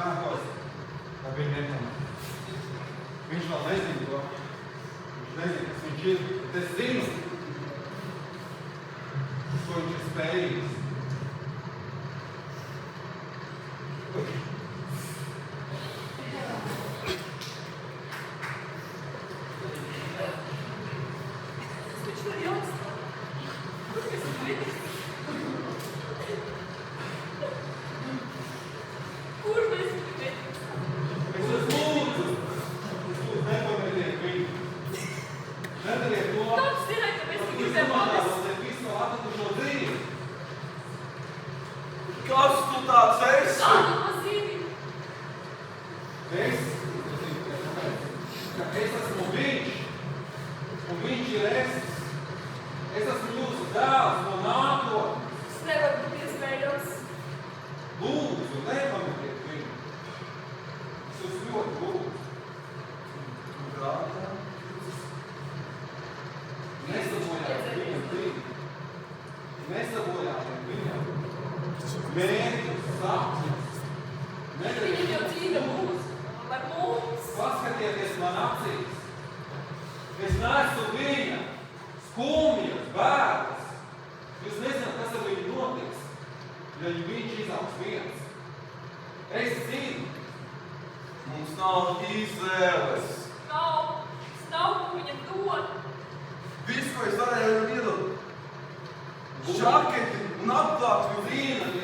kārtos, tad viņa nepamanā. Viņš vēl nezina to. Viņš nezina, kas viņš ir. Bet es zinu, ko viņš ir spējīgs. Kas tu tāds esi? Es esmu viņš, un viņš ir es. Es esmu jūsu dēls no nākotnes. Tas nevar būt iespējams. Lūdzu, nepametiet viņu. Es jūs ļoti lūdzu. Nesabojājiet viņam dzīvi. Nesabojājiet viņam mērķus, sapņus. Viņam jau dzīve mūs, lai mums. Paskatieties man acīs. Es neesmu viņa skumjas, bēdas. Jūs nezināt, kas ar viņu notiks, ja viņš izaugs viens. Es zinu. Mums nav izvēles. Nav, ko viņam dod. Viss, ko es varēju viņam iedot. Žaketi un apklāt viņu. Zina,